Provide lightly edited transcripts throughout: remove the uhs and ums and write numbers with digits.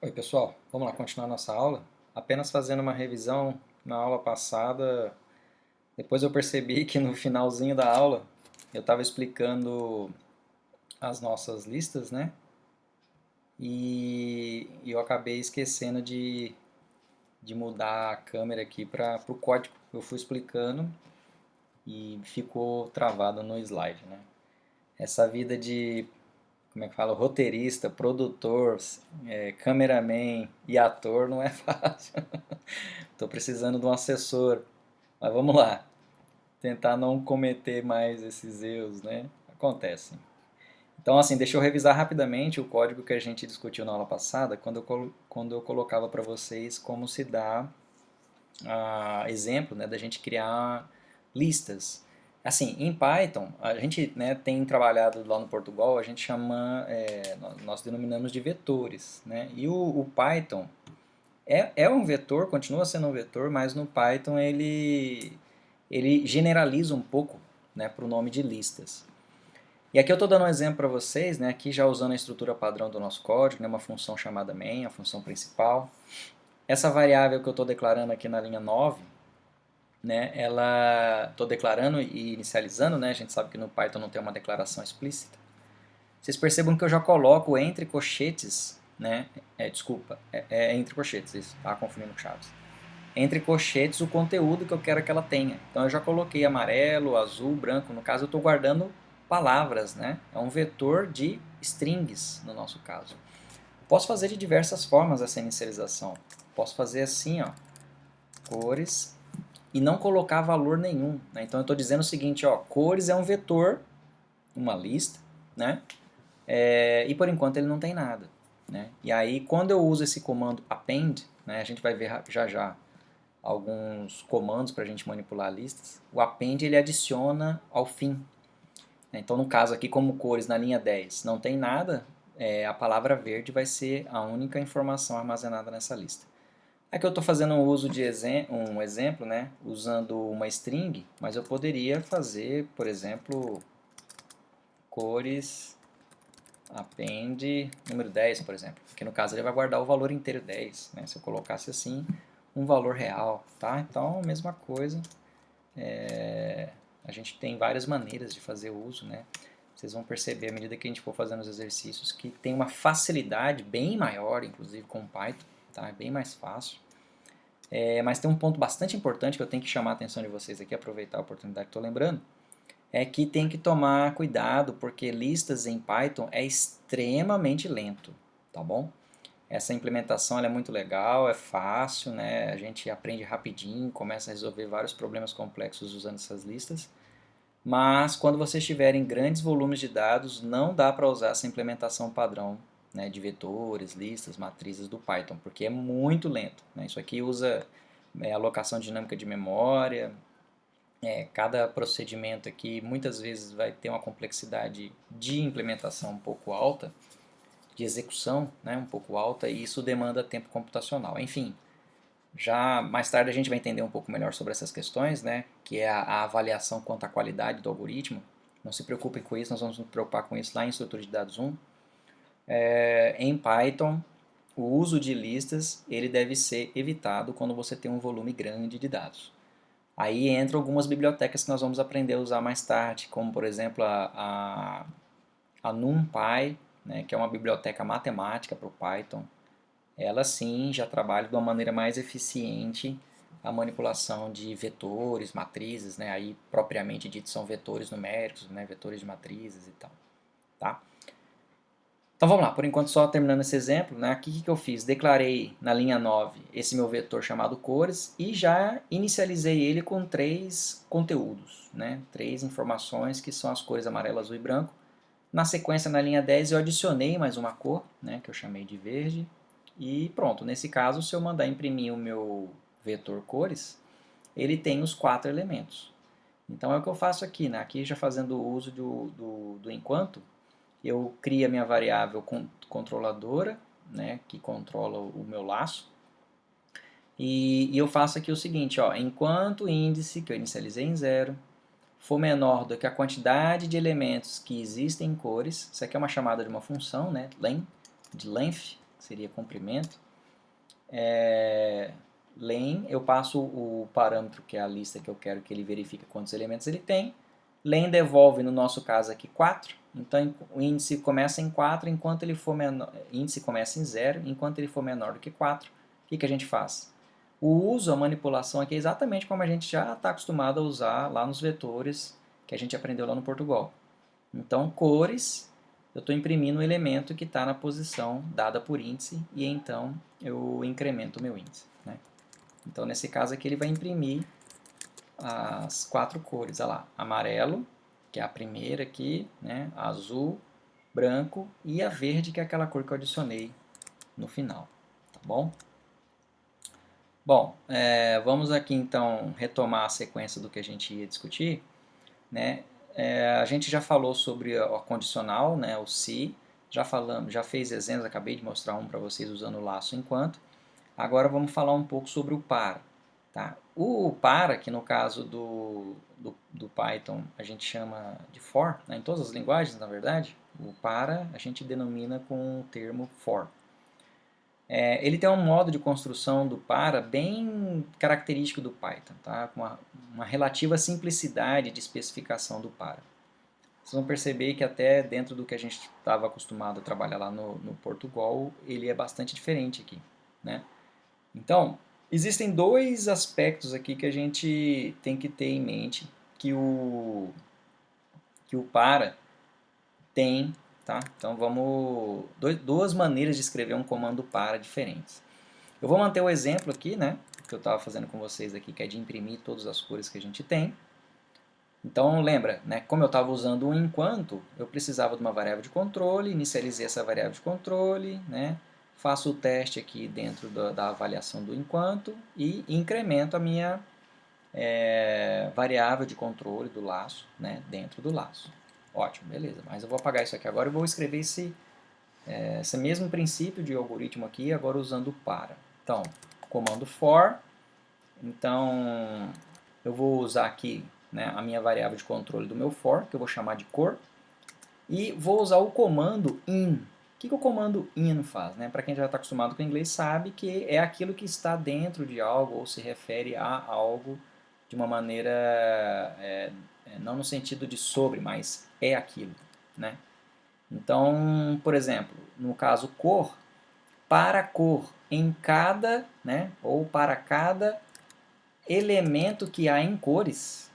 Oi, pessoal. Vamos lá continuar nossa aula. Apenas fazendo uma revisão na aula passada. Depois eu percebi que no finalzinho da aula eu estava explicando as nossas listas, né? E eu acabei esquecendo de mudar a câmera aqui para o código. Eu fui explicando e ficou travado no slide, né? Essa vida de, como é que fala, roteirista, produtor, cameraman e ator não é fácil. Estou precisando de um assessor. Mas vamos lá. Tentar não cometer mais esses erros, né? Acontecem. Então, assim, deixa eu revisar rapidamente o código que a gente discutiu na aula passada, quando eu colocava para vocês como se dá exemplo, né, da gente criar listas. Assim, em Python, a gente, né, tem trabalhado lá no Portugal, a gente chama, nós denominamos de vetores, né? E o Python é um vetor, continua sendo um vetor, mas no Python ele generaliza um pouco, né, para o nome de listas. E aqui eu estou dando um exemplo para vocês, né, aqui já usando a estrutura padrão do nosso código, né, uma função chamada main, a função principal. Essa variável que eu estou declarando aqui na linha 9, né, ela estou declarando e inicializando, né, a gente sabe que no Python não tem uma declaração explícita. Vocês percebam que eu já coloco entre colchetes, né, desculpa, entre colchetes, isso, tá confundindo com chaves. Entre colchetes o conteúdo que eu quero que ela tenha. Então eu já coloquei amarelo, azul, branco, no caso eu estou guardando palavras, né? É um vetor de strings no nosso caso. Posso fazer de diversas formas essa inicialização. Posso fazer assim, ó, cores, e não colocar valor nenhum, né? Então eu estou dizendo o seguinte, ó, cores é um vetor, uma lista, né? E por enquanto ele não tem nada, né? E aí quando eu uso esse comando append, né, a gente vai ver já já alguns comandos para a gente manipular listas, o append ele adiciona ao fim. Então no caso aqui, como cores na linha 10 não tem nada, a palavra verde vai ser a única informação armazenada nessa lista. Aqui eu estou fazendo um uso de um exemplo, né, usando uma string, mas eu poderia fazer, por exemplo, cores append número 10, por exemplo, que no caso ele vai guardar o valor inteiro 10, né, se eu colocasse assim, um valor real, tá? Então, mesma coisa, a gente tem várias maneiras de fazer o uso, né? Vocês vão perceber à medida que a gente for fazendo os exercícios que tem uma facilidade bem maior, inclusive com o Python, tá? É bem mais fácil. Mas tem um ponto bastante importante que eu tenho que chamar a atenção de vocês aqui, aproveitar a oportunidade que estou lembrando, é que tem que tomar cuidado porque listas em Python é extremamente lento, tá bom? Essa implementação ela é muito legal, é fácil, né? A gente aprende rapidinho, começa a resolver vários problemas complexos usando essas listas. Mas quando vocês tiverem grandes volumes de dados, não dá para usar essa implementação padrão, né, de vetores, listas, matrizes do Python, porque é muito lento, né? Isso aqui usa alocação dinâmica de memória, cada procedimento aqui muitas vezes vai ter uma complexidade de implementação um pouco alta, de execução, né, um pouco alta, e isso demanda tempo computacional. Enfim, já mais tarde a gente vai entender um pouco melhor sobre essas questões, né, que é a avaliação quanto à qualidade do algoritmo. Não se preocupem com isso, nós vamos nos preocupar com isso lá em estrutura de dados 1. Em Python, o uso de listas ele deve ser evitado quando você tem um volume grande de dados. Aí entram algumas bibliotecas que nós vamos aprender a usar mais tarde, como por exemplo a NumPy, né, que é uma biblioteca matemática para o Python. Ela sim já trabalha de uma maneira mais eficiente a manipulação de vetores, matrizes, né, aí propriamente dito são vetores numéricos, né, vetores de matrizes e tal. Tá? Então vamos lá, por enquanto só terminando esse exemplo, né, aqui o que eu fiz? Declarei na linha 9 esse meu vetor chamado cores e já inicializei ele com três conteúdos, né, três informações que são as cores amarelo, azul e branco. Na sequência, na linha 10, eu adicionei mais uma cor, né, que eu chamei de verde, e pronto. Nesse caso, se eu mandar imprimir o meu vetor cores, ele tem os quatro elementos. Então é o que eu faço aqui, né? Aqui já fazendo uso do enquanto, eu crio a minha variável controladora, né, que controla o meu laço, e eu faço aqui o seguinte, ó, enquanto o índice, que eu inicializei em 0, for menor do que a quantidade de elementos que existem em cores, isso aqui é uma chamada de uma função, né, len, de length, seria comprimento. Len, eu passo o parâmetro, que é a lista que eu quero que ele verifique quantos elementos ele tem. Len devolve, no nosso caso aqui, 4. Então, o índice começa em 4, enquanto ele for menor, índice começa em 0, enquanto ele for menor do que 4. O que a gente faz? O uso, a manipulação aqui é exatamente como a gente já está acostumado a usar lá nos vetores que a gente aprendeu lá no Portugal. Então, cores, eu estou imprimindo o elemento que está na posição dada por índice e então eu incremento o meu índice, né? Então, nesse caso aqui, ele vai imprimir as 4 cores. Olha lá, amarelo, que é a primeira aqui, né? Azul, branco e a verde, que é aquela cor que eu adicionei no final, tá bom? Bom, vamos aqui então retomar a sequência do que a gente ia discutir, né? A gente já falou sobre o condicional, né? O se, já fez exemplos, acabei de mostrar um para vocês usando o laço enquanto. Agora vamos falar um pouco sobre o para. Tá? O para, que no caso do Python a gente chama de for, né? Em todas as linguagens, na verdade, o para a gente denomina com o termo for. Ele tem um modo de construção do para bem característico do Python, tá? Com uma relativa simplicidade de especificação do para. Vocês vão perceber que até dentro do que a gente estava acostumado a trabalhar lá no Portugal, ele é bastante diferente aqui, né? Então, existem dois aspectos aqui que a gente tem que ter em mente que o para tem, tá? Então vamos duas maneiras de escrever um comando para diferentes. Eu vou manter o exemplo aqui, né, que eu estava fazendo com vocês aqui, que é de imprimir todas as cores que a gente tem. Então lembra, né, como eu estava usando um enquanto, eu precisava de uma variável de controle, inicializei essa variável de controle, né, faço o teste aqui dentro da avaliação do enquanto e incremento a minha variável de controle do laço, né, dentro do laço. Ótimo, beleza, mas eu vou apagar isso aqui agora e vou escrever esse mesmo princípio de algoritmo aqui, agora usando o para. Então, comando for, então eu vou usar aqui, né, a minha variável de controle do meu for, que eu vou chamar de cor, e vou usar o comando in. O que o comando in faz? Né? Para quem já está acostumado com o inglês sabe que é aquilo que está dentro de algo ou se refere a algo de uma maneira, não no sentido de sobre, mas é aquilo, né? Então, por exemplo, no caso cor, para cor em cada, né, ou para cada elemento que há em cores.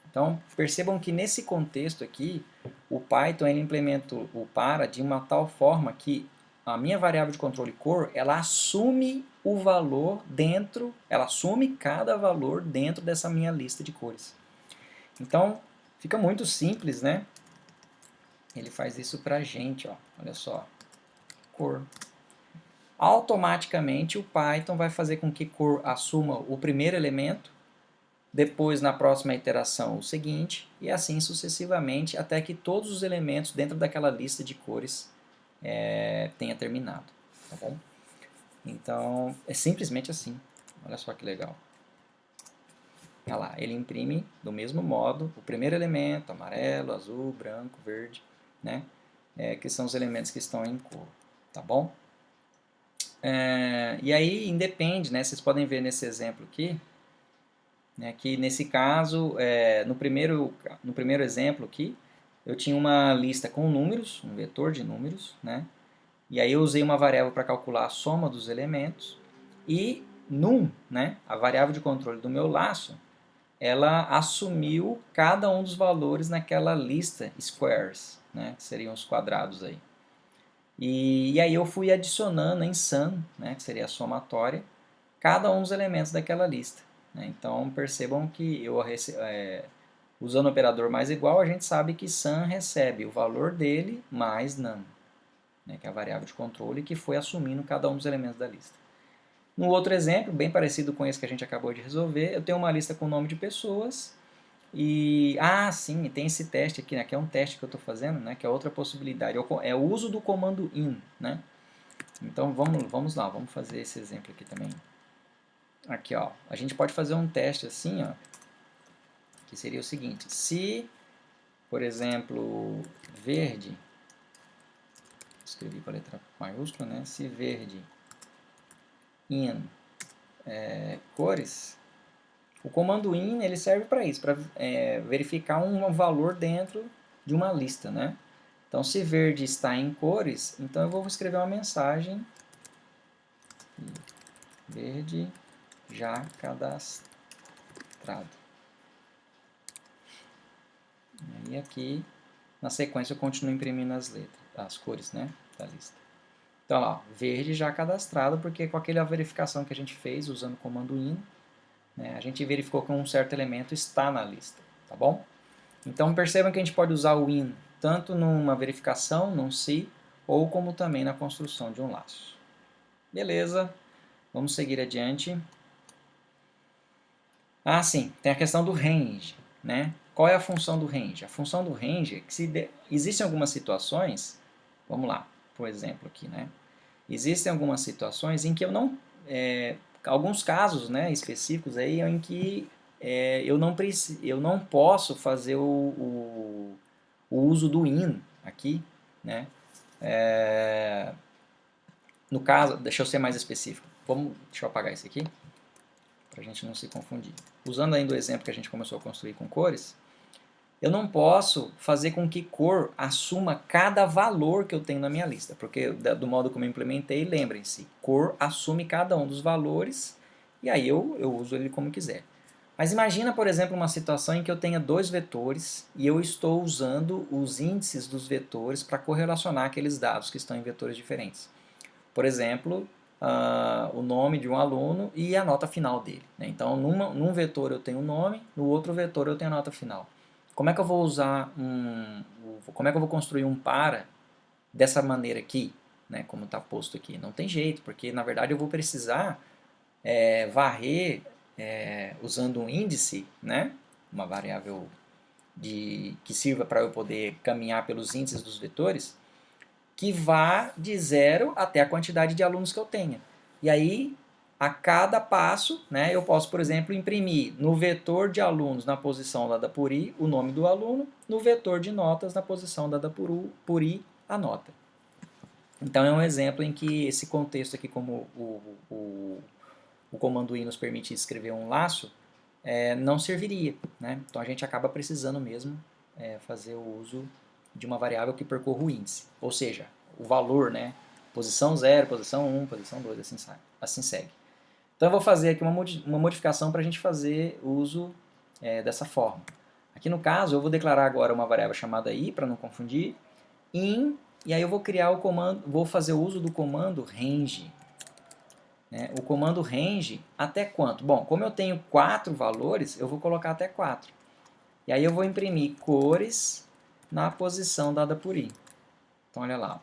Então, percebam que nesse contexto aqui, o Python ele implementa o para de uma tal forma que a minha variável de controle cor, ela assume o valor dentro, ela assume cada valor dentro dessa minha lista de cores. Então, fica muito simples, né? Ele faz isso pra gente, ó. Olha só. Cor. Automaticamente o Python vai fazer com que cor assuma o primeiro elemento, depois na próxima iteração o seguinte, e assim sucessivamente, até que todos os elementos dentro daquela lista de cores tenha terminado. Tá bom? Então, é simplesmente assim. Olha só que legal. Olha lá, ele imprime do mesmo modo o primeiro elemento, amarelo, azul, branco, verde, né? Que são os elementos que estão em cor. Tá bom? E aí independe, né? Vocês podem ver nesse exemplo aqui, né, que nesse caso, no primeiro exemplo aqui, eu tinha uma lista com números, um vetor de números, né? E aí eu usei uma variável para calcular a soma dos elementos e num, né, a variável de controle do meu laço, ela assumiu cada um dos valores naquela lista squares, né, que seriam os quadrados aí. E aí eu fui adicionando em sum, né, que seria a somatória, cada um dos elementos daquela lista. Né? Então percebam que usando o operador mais igual, a gente sabe que sum recebe o valor dele mais num, né, que é a variável de controle que foi assumindo cada um dos elementos da lista. No outro exemplo, bem parecido com esse que a gente acabou de resolver, eu tenho uma lista com nome de pessoas e, sim, tem esse teste aqui, né, que é um teste que eu estou fazendo, né, que é outra possibilidade, é o uso do comando in, né? Então vamos lá, vamos fazer esse exemplo aqui também. Aqui, ó, a gente pode fazer um teste assim, ó, que seria o seguinte: se, por exemplo, verde escrevi com a letra maiúscula, né? Se verde in cores, o comando in ele serve para isso, para verificar um valor dentro de uma lista, né? Então, se verde está em cores, então eu vou escrever uma mensagem verde já cadastrado. E aqui, na sequência, eu continuo imprimindo as cores, né, da lista. Então, lá, verde já cadastrado, porque com aquela verificação que a gente fez usando o comando in, né, a gente verificou que um certo elemento está na lista, tá bom? Então, percebam que a gente pode usar o in tanto numa verificação, num se, ou como também na construção de um laço. Beleza, vamos seguir adiante. Ah, sim, tem a questão do range, né? Qual é a função do range? A função do range é que existem algumas situações, vamos lá, por exemplo aqui, né? Existem algumas situações em que eu não, alguns casos, né, específicos aí em que eu não posso fazer o uso do in aqui, né? No caso, deixa eu ser mais específico. Deixa eu apagar isso aqui, para a gente não se confundir. Usando ainda o exemplo que a gente começou a construir com cores, eu não posso fazer com que cor assuma cada valor que eu tenho na minha lista, porque do modo como eu implementei, lembrem-se, cor assume cada um dos valores e aí eu uso ele como quiser. Mas imagina, por exemplo, uma situação em que eu tenha dois vetores e eu estou usando os índices dos vetores para correlacionar aqueles dados que estão em vetores diferentes. Por exemplo, o nome de um aluno e a nota final dele, né? Então, num vetor eu tenho o nome, no outro vetor eu tenho a nota final. Como é que eu vou como é que eu vou construir um para dessa maneira aqui, né, como está posto aqui? Não tem jeito, porque na verdade eu vou precisar varrer usando um índice, né, uma variável que sirva para eu poder caminhar pelos índices dos vetores, que vá de 0 até a quantidade de alunos que eu tenha. E aí, a cada passo, né, eu posso, por exemplo, imprimir no vetor de alunos na posição dada por i o nome do aluno, no vetor de notas na posição dada por i a nota. Então é um exemplo em que esse contexto aqui, como o comando i nos permite escrever um laço, não serviria, né? Então a gente acaba precisando mesmo fazer o uso de uma variável que percorra o índice, ou seja, o valor, né? Posição 0, posição 1, posição 2, assim segue. Então eu vou fazer aqui uma modificação para a gente fazer uso dessa forma. Aqui no caso eu vou declarar agora uma variável chamada i, para não confundir, in, e aí eu vou criar o comando, vou fazer o uso do comando range. Né? O comando range até quanto? Bom, como eu tenho 4 valores, eu vou colocar até 4. E aí eu vou imprimir cores na posição dada por i. Então olha lá.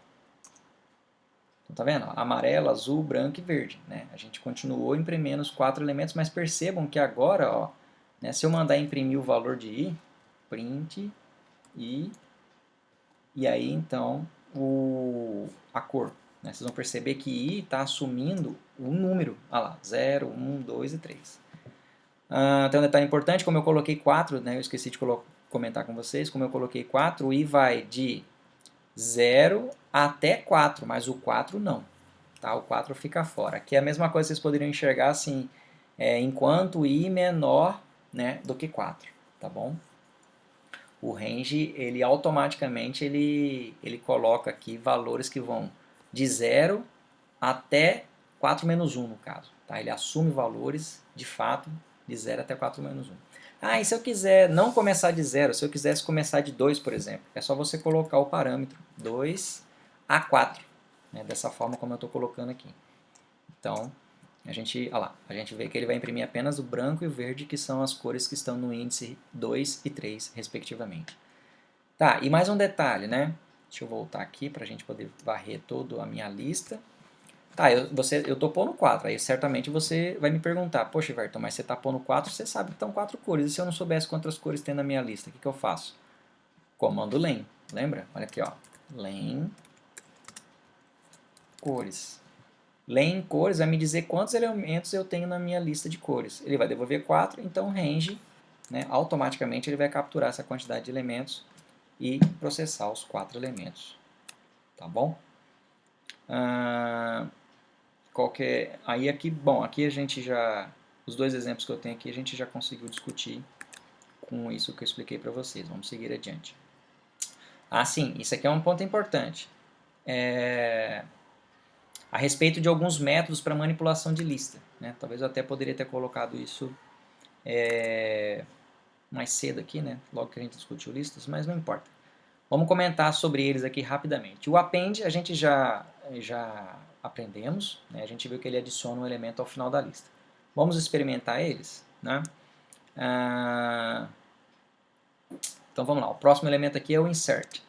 Então, tá vendo? Amarelo, azul, branco e verde. Né? A gente continuou imprimindo os 4 elementos, mas percebam que agora, ó, né, se eu mandar imprimir o valor de i, print i, e aí então a cor. Né? Vocês vão perceber que i está assumindo um número. Olha lá, 0, 1, 2 e 3. Tem um detalhe importante, como eu coloquei 4, né, eu esqueci de comentar com vocês, como eu coloquei 4, o i vai de 0 até 4, mas o 4 não. Tá? O 4 fica fora. Aqui é a mesma coisa, vocês poderiam enxergar assim, enquanto i menor, né, do que 4. Tá bom? O range, ele automaticamente ele coloca aqui valores que vão de 0 até 4 menos 1 no caso. Tá? Ele assume valores, de fato, de 0 até 4 menos 1. E se eu quiser não começar de 0, se eu quisesse começar de 2, por exemplo, é só você colocar o parâmetro 2 a 4, né, dessa forma como eu estou colocando aqui. Então, a gente vê que ele vai imprimir apenas o branco e o verde, que são as cores que estão no índice 2 e 3, respectivamente. Tá, e mais um detalhe, né? Deixa eu voltar aqui para a gente poder varrer toda a minha lista. Tá, eu estou pondo 4, aí certamente você vai me perguntar, poxa, Everton, mas você está pondo 4, você sabe que estão 4 cores, e se eu não soubesse quantas cores tem na minha lista, o que eu faço? Comando len, lembra? Olha aqui, ó, len cores. Len cores vai me dizer quantos elementos eu tenho na minha lista de cores. Ele vai devolver 4, então range, né, automaticamente ele vai capturar essa quantidade de elementos e processar os 4 elementos. Tá bom? Aí aqui, bom, aqui a gente já, os dois exemplos que eu tenho aqui, a gente já conseguiu discutir com isso que eu expliquei para vocês. Vamos seguir adiante. Ah, sim, isso aqui é um ponto importante. A respeito de alguns métodos para manipulação de lista, né? Talvez eu até poderia ter colocado isso mais cedo aqui, né? Logo que a gente discutiu listas, mas não importa. Vamos comentar sobre eles aqui rapidamente. O append a gente já aprendemos, né? A gente viu que ele adiciona um elemento ao final da lista. Vamos experimentar eles, né? Então vamos lá, o próximo elemento aqui é o insert.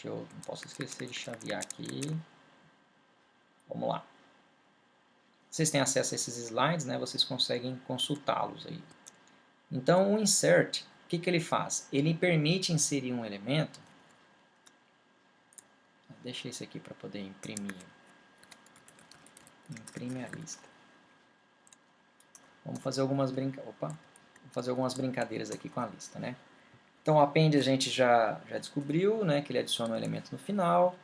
Não posso esquecer de chavear aqui. Vamos lá. Vocês têm acesso a esses slides, né? Vocês conseguem consultá-los aí. Então o insert, o que ele faz? Ele permite inserir um elemento. Deixa esse aqui para poder imprimir. Imprime a lista. Vamos fazer algumas brincadeiras aqui com a lista, né? Então o append a gente já descobriu, né, que ele adiciona um elemento no final.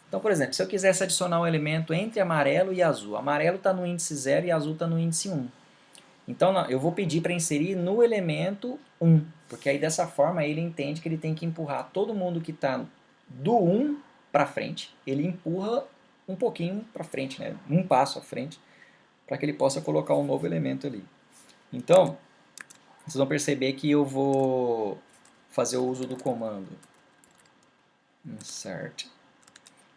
Então, por exemplo, se eu quisesse adicionar um elemento entre amarelo e azul, amarelo está no índice 0 e azul está no índice 1. Então eu vou pedir para inserir no elemento 1, porque aí dessa forma ele entende que ele tem que empurrar todo mundo que está do 1 para frente, ele empurra um pouquinho para frente, né, um passo à frente, para que ele possa colocar um novo elemento ali. Então, vocês vão perceber que eu vou fazer o uso do comando insert.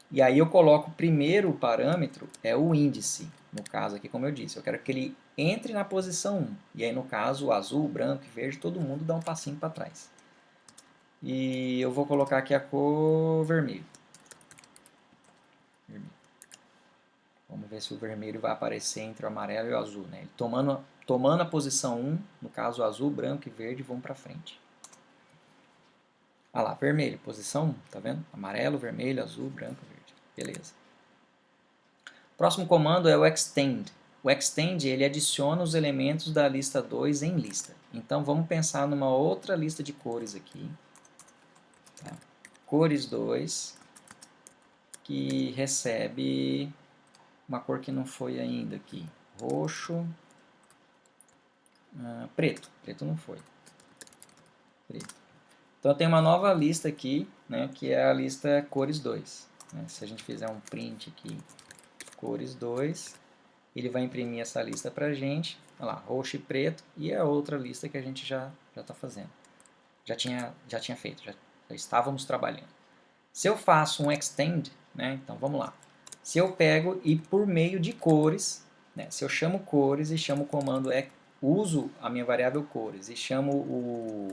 E aí eu coloco primeiro o parâmetro, é o índice, no caso aqui, como eu disse. Eu quero que ele entre na posição 1. E aí, no caso, o azul, branco e verde, todo mundo dá um passinho para trás. E eu vou colocar aqui a cor vermelho. Vamos ver se o vermelho vai aparecer entre o amarelo e o azul, né? Ele tomando a posição 1, no caso, o azul, branco e verde vão para frente. Ah lá, vermelho, posição 1, tá vendo? Amarelo, vermelho, azul, branco, verde. Beleza. Próximo comando é o extend. O extend ele adiciona os elementos da lista 2 em lista. Então vamos pensar numa outra lista de cores aqui. Tá? Cores 2, que recebe uma cor que não foi ainda aqui. Roxo, preto. Preto não foi. Preto. Então eu tenho uma nova lista aqui, né, que é a lista cores 2. Né? Se a gente fizer um print aqui, cores 2, ele vai imprimir essa lista para a gente, olha lá, roxo e preto, e a outra lista que a gente já está fazendo. Já tinha feito, já estávamos trabalhando. Se eu faço um extend, né, então vamos lá. Se eu pego e por meio de cores, né, se eu chamo cores e chamo o comando, uso a minha variável cores e chamo o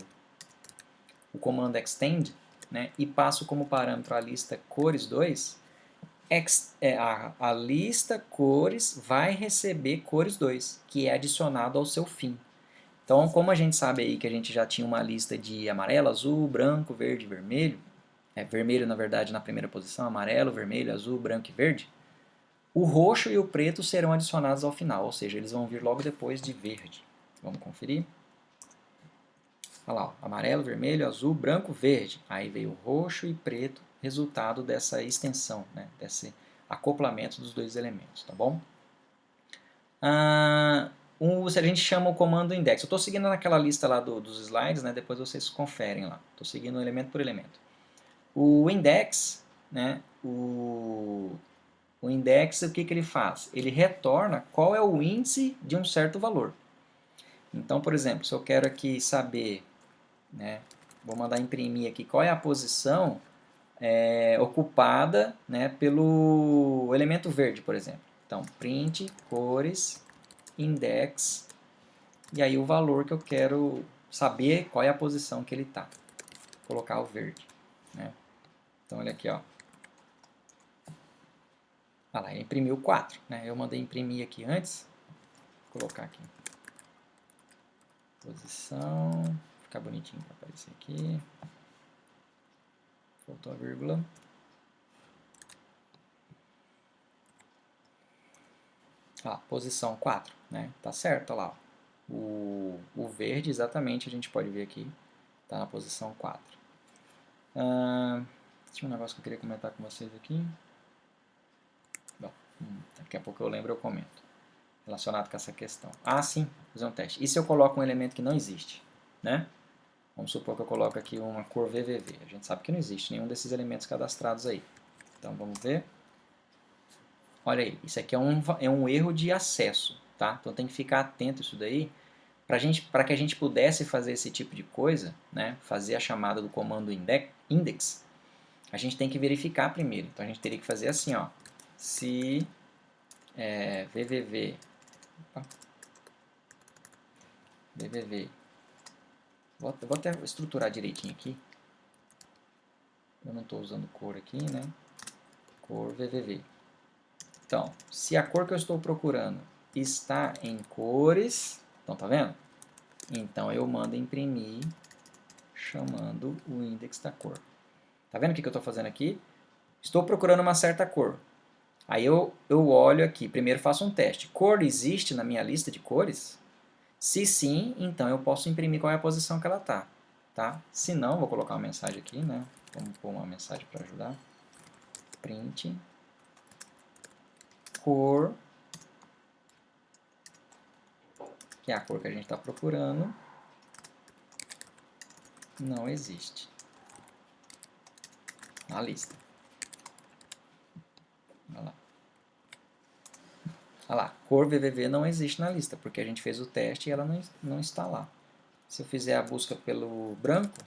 comando extend, né, e passo como parâmetro a lista cores 2, a lista cores vai receber cores 2, que é adicionado ao seu fim. Então, como a gente sabe aí que a gente já tinha uma lista de amarelo, azul, branco, verde, vermelho, vermelho na verdade na primeira posição, amarelo, vermelho, azul, branco e verde, o roxo e o preto serão adicionados ao final, ou seja, eles vão vir logo depois de verde. Vamos conferir? Olha lá, ó, amarelo, vermelho, azul, branco, verde. Aí veio roxo e preto, resultado dessa extensão, né, desse acoplamento dos dois elementos, tá bom? Se a gente chama o comando index, eu estou seguindo naquela lista lá dos slides, né, depois vocês conferem lá, estou seguindo elemento por elemento. O index, né, o index, o que ele faz? Ele retorna qual é o índice de um certo valor. Então, por exemplo, se eu quero aqui saber, né, vou mandar imprimir aqui qual é a posição ocupada, né, pelo elemento verde, por exemplo. Então, print, cores, index, e aí o valor que eu quero saber qual é a posição que ele está. Vou colocar o verde. Né? Então, olha aqui, ó. Ah lá, ele imprimiu 4. Né? Eu mandei imprimir aqui antes. Vou colocar aqui. Posição. Ficar bonitinho para aparecer aqui. Faltou a vírgula. Posição 4. Né? Tá certo, olha lá. O verde, exatamente, a gente pode ver aqui. Está na posição 4. Tinha um negócio que eu queria comentar com vocês aqui. Bom, Daqui a pouco eu lembro, eu comento. Relacionado com essa questão. Ah, sim, vou fazer um teste. E se eu coloco um elemento que não existe? Né? Vamos supor que eu coloco aqui uma cor VVV. A gente sabe que não existe nenhum desses elementos cadastrados aí. Então vamos ver. Olha aí, isso aqui é um erro de acesso, tá? Então tem que ficar atento a isso daí. Para que a gente pudesse fazer esse tipo de coisa, né? Fazer a chamada do comando index, a gente tem que verificar primeiro. Então a gente teria que fazer assim, ó. Se VVV, vou até estruturar direitinho aqui. Eu não estou usando cor aqui, né? Cor VVV. Então, se a cor que eu estou procurando está em cores, então tá vendo? Então eu mando imprimir chamando o index da cor. Tá vendo o que eu estou fazendo aqui? Estou procurando uma certa cor. Aí eu olho aqui, primeiro faço um teste. Cor existe na minha lista de cores? Se sim, então eu posso imprimir qual é a posição que ela está. Tá? Se não, vou colocar uma mensagem aqui, né? Vamos pôr uma mensagem para ajudar. Print cor, que é a cor que a gente está procurando, não existe na lista. Olha lá. Olha lá, cor VVV não existe na lista, porque a gente fez o teste e ela não está lá. Se eu fizer a busca pelo branco,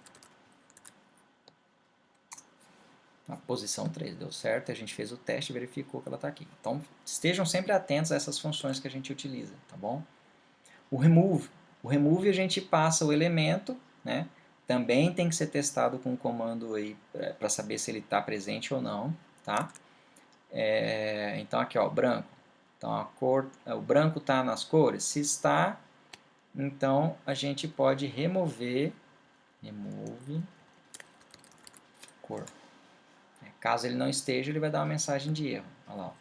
a posição 3 deu certo, a gente fez o teste e verificou que ela está aqui. Então, estejam sempre atentos a essas funções que a gente utiliza, tá bom? O remove a gente passa o elemento, né? Também tem que ser testado com um comando aí para saber se ele está presente ou não, tá? Então aqui, ó, branco. Então a cor, o branco está nas cores. Se está, então a gente pode remove cor. Caso ele não esteja, ele vai dar uma mensagem de erro. Olha lá.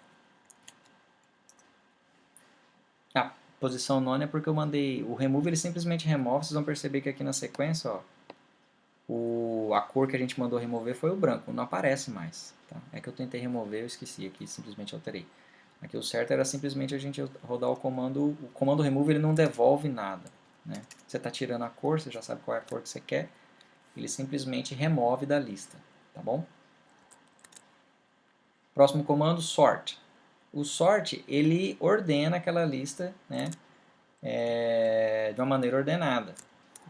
Ah, posição nona é porque eu mandei o remove, ele simplesmente remove. Vocês vão perceber que aqui na sequência, ó, a cor que a gente mandou remover foi o branco, não aparece mais. Tá? É que eu tentei remover, eu esqueci aqui, simplesmente alterei. Aqui o certo era simplesmente a gente rodar o comando remove ele não devolve nada. Né? Você está tirando a cor, você já sabe qual é a cor que você quer, ele simplesmente remove da lista. Tá bom? Próximo comando, sort. O sort, ele ordena aquela lista, né, de uma maneira ordenada.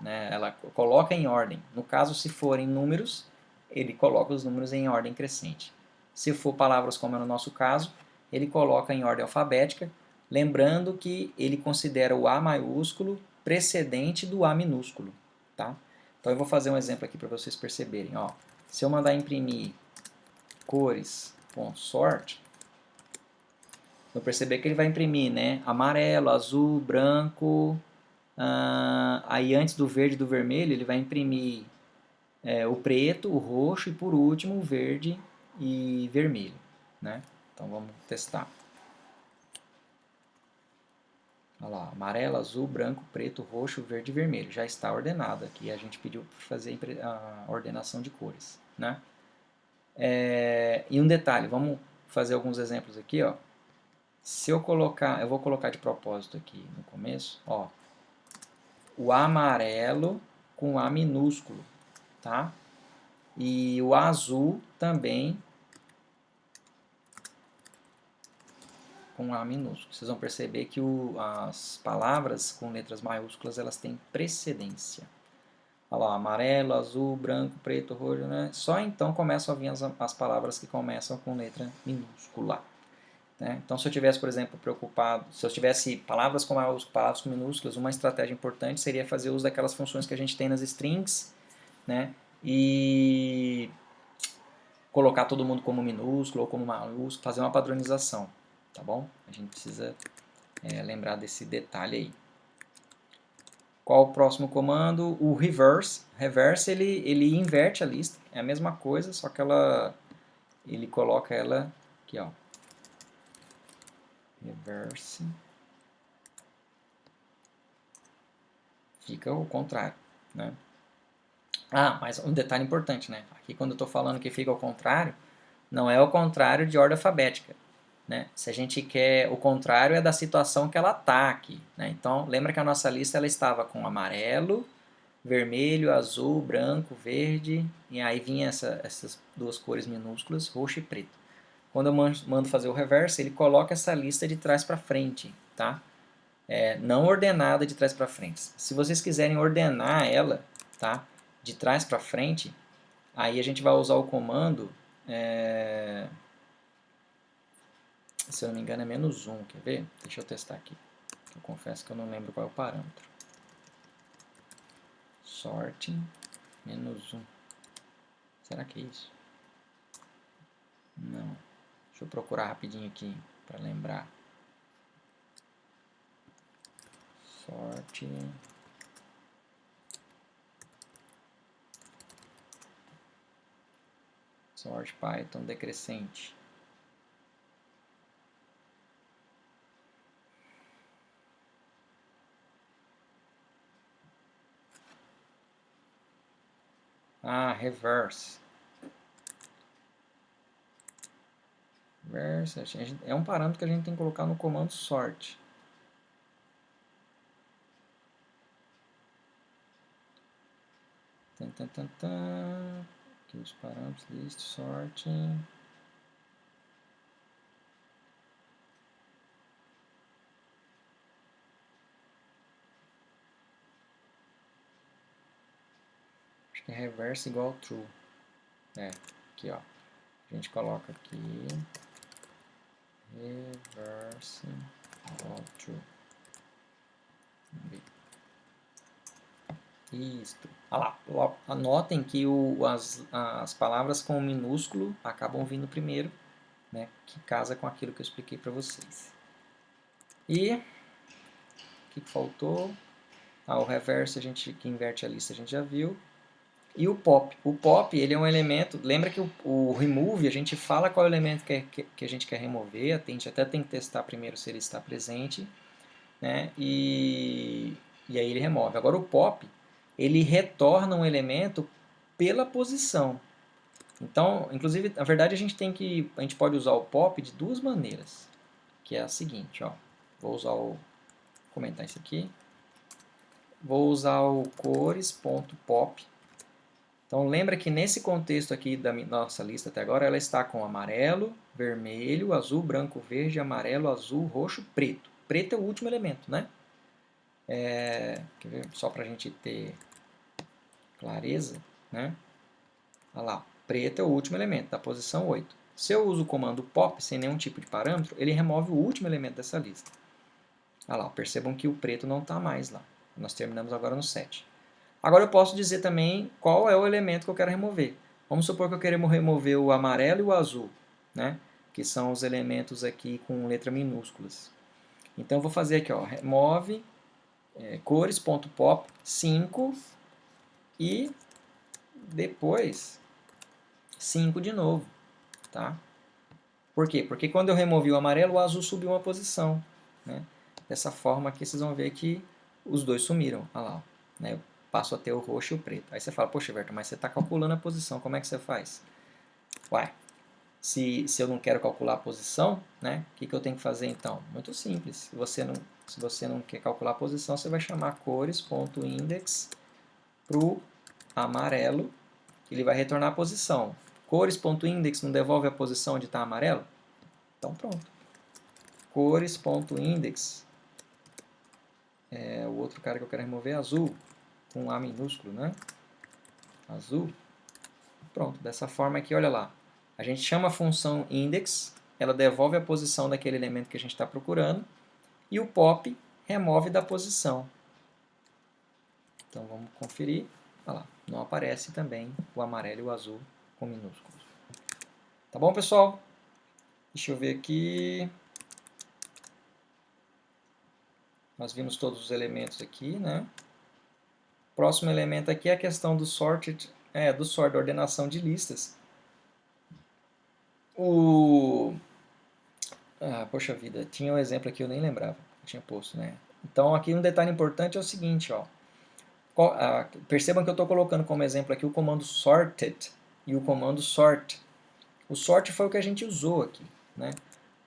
Né? Ela coloca em ordem. No caso, se forem números, ele coloca os números em ordem crescente. Se for palavras, como é no nosso caso, ele coloca em ordem alfabética, lembrando que ele considera o A maiúsculo precedente do A minúsculo. Tá? Então eu vou fazer um exemplo aqui para vocês perceberem. Ó, se eu mandar imprimir cores.sort, vou perceber que ele vai imprimir, né, amarelo, azul, branco. Aí antes do verde e do vermelho, ele vai imprimir o preto, o roxo e por último o verde e vermelho. Né? Então vamos testar. Olha lá, amarelo, azul, branco, preto, roxo, verde e vermelho. Já está ordenado aqui. A gente pediu para fazer a ordenação de cores. Né? E um detalhe, vamos fazer alguns exemplos aqui. Ó. Se eu colocar, eu vou colocar de propósito aqui no começo, ó, o amarelo com A minúsculo, tá? E o azul também com A minúsculo. Vocês vão perceber que as palavras com letras maiúsculas elas têm precedência. Olha lá, amarelo, azul, branco, preto, roxo, né? Só então começam a vir as palavras que começam com letra minúscula. Né? Então, se eu tivesse, por exemplo, preocupado, se eu tivesse palavras com maiúsculas, palavras com minúsculas, uma estratégia importante seria fazer uso daquelas funções que a gente tem nas strings, né? E colocar todo mundo como minúsculo ou como maiúsculo, fazer uma padronização, tá bom? A gente precisa lembrar desse detalhe aí. Qual o próximo comando? O reverse. Reverse ele inverte a lista, é a mesma coisa, só que ele coloca ela aqui, ó. Reverse. Fica o contrário, né? Ah, mas um detalhe importante, né? Aqui quando eu estou falando que fica ao contrário, não é o contrário de ordem alfabética, né? Se a gente quer o contrário é da situação que ela está aqui, né? Então, lembra que a nossa lista ela estava com amarelo, vermelho, azul, branco, verde, e aí vinha essas duas cores minúsculas, roxo e preto. Quando eu mando fazer o reverso, ele coloca essa lista de trás para frente, tá? Não ordenada de trás para frente. Se vocês quiserem ordenar ela, tá? De trás para frente, aí a gente vai usar o comando, se eu não me engano é -1, quer ver? Deixa eu testar aqui. Eu confesso que eu não lembro qual é o parâmetro. Sorting -1. Será que é isso? Não. Deixa eu procurar rapidinho aqui para lembrar. Sorting. Sort Python decrescente. Ah, reverse. Reverse é um parâmetro que a gente tem que colocar no comando sort. Aqui os parâmetros, list, sorting. Acho que é reverse igual true. Aqui ó. A gente coloca aqui reverse igual true. Vamos ver. Isto. Olha lá, anotem que as palavras com minúsculo acabam vindo primeiro, né, que casa com aquilo que eu expliquei para vocês. E o que faltou? O reverse, a gente que inverte a lista, a gente já viu. E o pop. O pop, ele é um elemento... Lembra que o remove, a gente fala qual é o elemento que a gente quer remover. A gente até tem que testar primeiro se ele está presente, né? E aí ele remove. Agora o pop, ele retorna um elemento pela posição. Então, inclusive, na verdade, a gente pode usar o pop de duas maneiras. Que é a seguinte, ó. Vou comentar isso aqui. Vou usar o cores.pop. Então lembra que nesse contexto aqui da nossa lista até agora, ela está com amarelo, vermelho, azul, branco, verde, amarelo, azul, roxo, preto. Preto é o último elemento, né? Quer ver? Só para a gente ter clareza, né? Olha lá, preto é o último elemento, da posição 8. Se eu uso o comando pop sem nenhum tipo de parâmetro, ele remove o último elemento dessa lista. Olha lá, percebam que o preto não está mais lá. Nós terminamos agora no 7. Agora eu posso dizer também qual é o elemento que eu quero remover. Vamos supor que eu quero remover o amarelo e o azul, né? Que são os elementos aqui com letras minúsculas. Então eu vou fazer aqui, ó, remove cores.pop 5 e depois 5 de novo, tá? Por quê? Porque quando eu removi o amarelo, o azul subiu uma posição, né? Dessa forma aqui vocês vão ver que os dois sumiram, olha lá, né? Eu passo a ter o roxo e o preto. Aí você fala, poxa, Everton, mas você está calculando a posição, como é que você faz? Ué, se eu não quero calcular a posição, né, o que eu tenho que fazer então? Muito simples. Se você não quer calcular a posição, você vai chamar cores.index para o amarelo, ele vai retornar a posição. Cores.index não devolve a posição onde está amarelo? Então pronto. Cores.index, o outro cara que eu quero remover é azul, com A minúsculo, né? Azul. Pronto, dessa forma aqui, olha lá. A gente chama a função index, ela devolve a posição daquele elemento que a gente está procurando, e o pop remove da posição. Então vamos conferir. Olha lá, não aparece também o amarelo e o azul com minúsculos. Tá bom, pessoal? Deixa eu ver aqui. Nós vimos todos os elementos aqui, né? Próximo elemento aqui é a questão do sorted, do sort, da ordenação de listas. Poxa vida, tinha um exemplo aqui, eu nem lembrava, eu tinha posto, né? Então aqui um detalhe importante é o seguinte, ó. Percebam que eu estou colocando como exemplo aqui o comando sorted e o comando sort. O sort foi o que a gente usou aqui, né?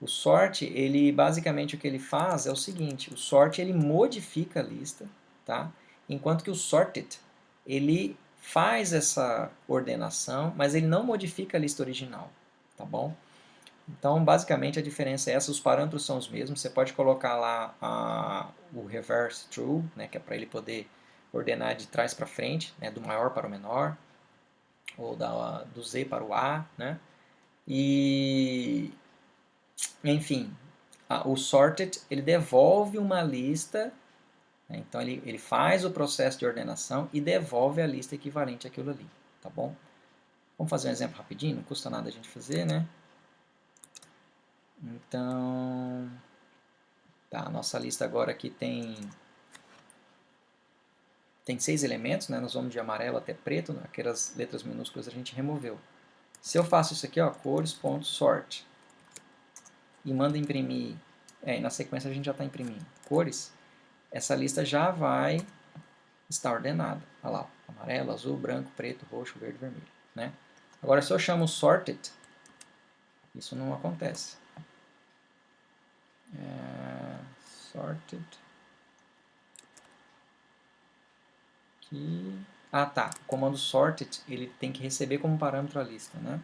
O sort, ele basicamente o que ele faz é o seguinte, o sort ele modifica a lista, tá? Enquanto que o sorted, ele faz essa ordenação, mas ele não modifica a lista original, tá bom? Então, basicamente, a diferença é essa, os parâmetros são os mesmos, você pode colocar lá o reverse true, né, que é para ele poder ordenar de trás para frente, né, do maior para o menor, ou do Z para o A, né? E, enfim, o sorted, ele devolve uma lista, né? Então ele faz o processo de ordenação e devolve a lista equivalente àquilo ali, tá bom? Vamos fazer um exemplo rapidinho, não custa nada a gente fazer, né? Então, tá, a nossa lista agora aqui tem 6 elementos, né? Nós vamos de amarelo até preto, né? Aquelas letras minúsculas a gente removeu. Se eu faço isso aqui, ó, cores.sort, e mando imprimir, e na sequência a gente já está imprimindo cores, essa lista já vai estar ordenada. Olha lá, amarelo, azul, branco, preto, roxo, verde, vermelho, né? Agora, se eu chamo sorted, isso não acontece. Sorted. Aqui. Ah, tá. O comando sorted, ele tem que receber como parâmetro a lista, né?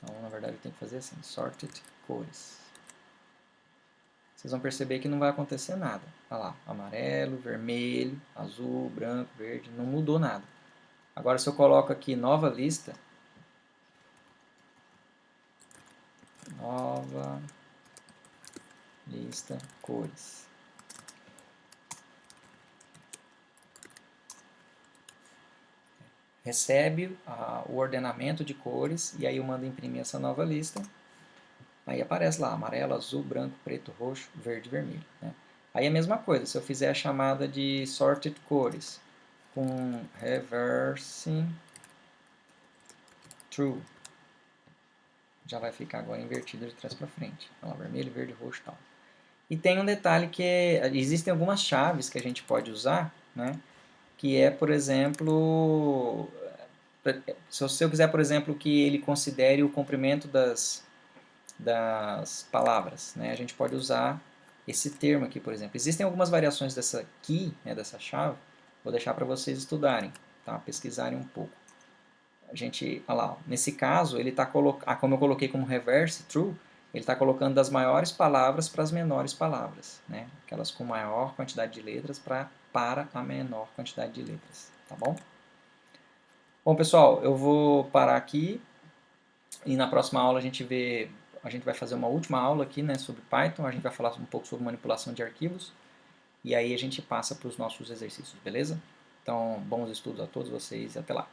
Então, na verdade, eu tenho que fazer assim, sorted cores. Vocês vão perceber que não vai acontecer nada. Olha lá, amarelo, vermelho, azul, branco, verde, não mudou nada. Agora, se eu coloco aqui nova lista, nova lista cores. Recebe o ordenamento de cores e aí eu mando imprimir essa nova lista. Aí aparece lá amarelo, azul, branco, preto, roxo, verde, vermelho, né? Aí a mesma coisa, se eu fizer a chamada de sorted cores com reverse true, já vai ficar agora invertido de trás para frente. Olha lá, vermelho, verde, roxo e tal. E tem um detalhe que existem algumas chaves que a gente pode usar, né? Que é, por exemplo, se eu quiser, por exemplo, que ele considere o comprimento das palavras, né? A gente pode usar esse termo aqui, por exemplo. Existem algumas variações dessa key, né, dessa chave, vou deixar para vocês estudarem, tá? Pesquisarem um pouco. A gente, olha lá, nesse caso, ele está colocando, como eu coloquei como reverse true, ele está colocando das maiores palavras para as menores palavras, né? Aquelas com maior quantidade de letras para a menor quantidade de letras, tá bom? Bom, pessoal, eu vou parar aqui e na próxima aula a gente vai fazer uma última aula aqui, né, sobre Python, a gente vai falar um pouco sobre manipulação de arquivos e aí a gente passa para os nossos exercícios, beleza? Então, bons estudos a todos vocês e até lá.